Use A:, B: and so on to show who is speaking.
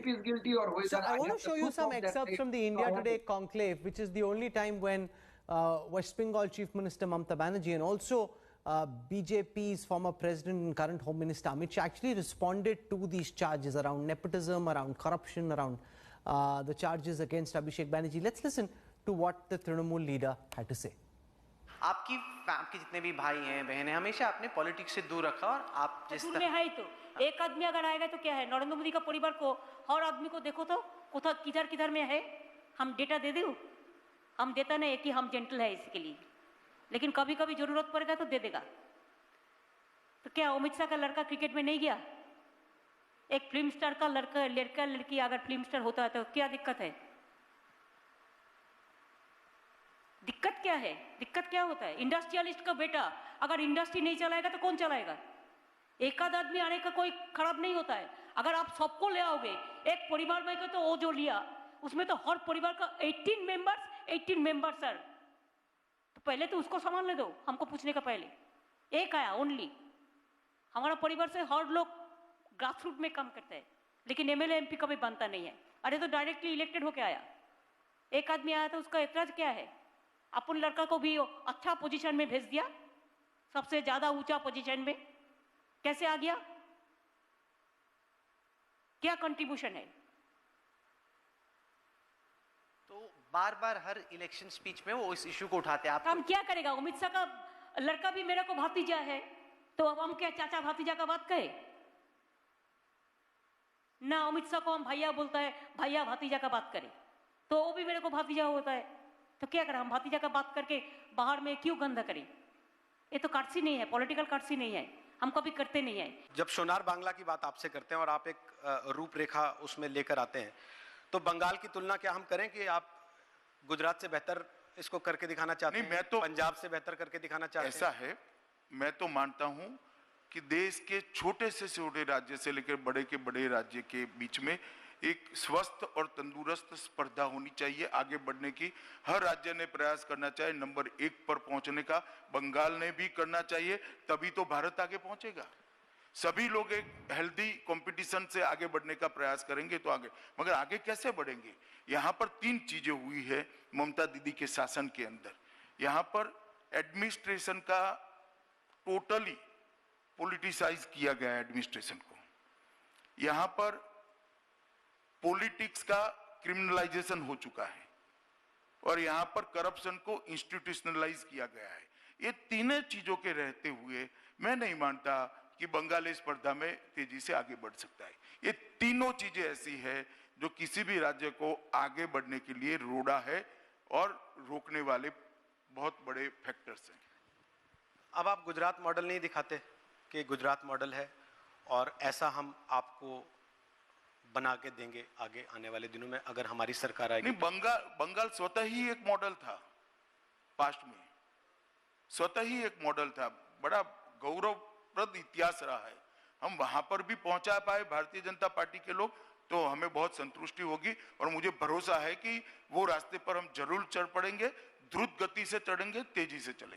A: if he is guilty or who is
B: So
A: an,
B: I want to
A: have the
B: show you
A: proof
B: some
A: of that
B: excerpts
A: state.
B: from the India Today conclave, which is the only time when West Bengal Chief Minister Mamata Banerjee and also BJP's former president and current Home Minister Amit Shah actually responded to these charges around nepotism, around corruption, around the charges against Abhishek Banerjee. Let's listen to what the Trinamool leader had to say.
C: आपके जितने भी भाई हैं बहन हैं हमेशा अपने politics से दूर रखा और आप जिस
D: तरह में है तो एक आदमी अगर आएगा तो क्या है, नरेंद्र मोदी का परिवार को हर आदमी को देखो तो कुछ किधर किधर में है, हम डेटा दे दो, हम देता नहीं है कि हम जेंटल है इसके लिए, लेकिन कभी कभी जरूरत पड़ेगा तो दे देगा। तो क्या अमित शाह का लड़का क्रिकेट में नहीं गया? एक फिल्म स्टार का लड़का लड़की अगर फिल्म स्टार होता है तो क्या दिक्कत है? दिक्कत क्या है? दिक्कत क्या होता है? इंडस्ट्रियलिस्ट का बेटा अगर इंडस्ट्री नहीं चलाएगा तो कौन चलाएगा? एक आध आदमी आने का कोई खराब नहीं होता है। अगर आप सबको ले आओगे एक परिवार में को, तो वो जो लिया उसमें तो हर परिवार का 18 मेंबर्स सर, तो पहले तो उसको संभालने दो, हमको पूछने का पहले। एक आया ओनली, हमारा परिवार से हर लोग ग्रास रूट में काम करते हैं, लेकिन एमएलए एमपी कभी बनता नहीं है। अरे तो डायरेक्टली इलेक्टेड होके आया, एक आदमी आया तो उसका ऐतराज क्या है? अपन लड़का को भी अच्छा पोजीशन में भेज दिया, सबसे ज्यादा ऊंचा पोजीशन में कैसे आ गया? क्या कंट्रीब्यूशन है?
C: तो बार बार हर इलेक्शन स्पीच में वो इस इशू को उठाते हैं। आप
D: हम क्या करेगा? अमित शाह का लड़का भी मेरे को भतीजा है, तो अब हम क्या चाचा भतीजा का बात कहे ना? अमित शाह को हम भैया बोलता है, भैया भतीजा का बात करें, तो वो भी मेरे को भतीजा होता है, तो क्या करें? हम भतीजा का बात करके बाहर में क्यों गंदा करें? ये तो कर्सी नहीं है, पॉलिटिकल कर्सी नहीं है, हम कभी करते नहीं है।
C: जब सोनार बांग्ला की बात आपसे करते हैं और आप एक रूपरेखा उसमें लेकर आते हैं, तो बंगाल की तुलना क्या हम करें कि आप गुजरात से बेहतर इसको करके दिखाना चाहते हैं?
E: मैं तो
C: पंजाब से बेहतर करके दिखाना चाहते हैं?
E: ऐसा है, मैं तो मानता हूं कि देश के छोटे से छोटे राज्य से लेकर बड़े के बड़े राज्य के बीच में एक स्वस्थ और तंदुरुस्त स्पर्धा होनी चाहिए आगे बढ़ने की। हर राज्य ने प्रयास करना चाहिए नंबर 1 पर पहुंचने का, बंगाल ने भी करना चाहिए, तभी तो भारत आगे पहुंचेगा। सभी लोग एक हेल्दी कंपटीशन से आगे बढ़ने का प्रयास करेंगे तो आगे, मगर आगे कैसे बढ़ेंगे? यहां पर 3 चीजें हुई है ममता दीदी के शासन के अंदर। यहां पर एडमिनिस्ट्रेशन का टोटली पॉलिटिसाइज किया गया है एडमिनिस्ट्रेशन को। यहां पर पॉलिटिक्स का क्रिमिनलाइजेशन हो चुका है और यहां पर करप्शन को इंस्टीट्यूशनलाइज किया गया है। ये तीनों चीजों के रहते हुए मैं नहीं मानता कि बंगाल इस स्पर्धा में तेजी से आगे बढ़ सकता है। ये तीनों चीजें ऐसी है जो किसी भी राज्य को आगे बढ़ने के लिए रोड़ा है और रोकने वाले बहुत बड़े फैक्टर्स हैं।
C: अब आप गुजरात मॉडल नहीं दिखाते कि गुजरात मॉडल है और ऐसा हम आपको बना के देंगे आगे आने वाले दिनों में अगर हमारी सरकार आएगी?
E: नहीं, बंगाल स्वतः ही एक मॉडल था, पास्ट में स्वतः ही एक मॉडल था, बड़ा गौरवप्रद इतिहास रहा है। हम वहां पर भी पहुंचा पाए भारतीय जनता पार्टी के लोग, तो हमें बहुत संतुष्टि होगी और मुझे भरोसा है कि वो रास्ते पर हम जरूर चढ़ पड़ेंगे, द्रुत गति से चढ़ेंगे, तेजी से चलेंगे।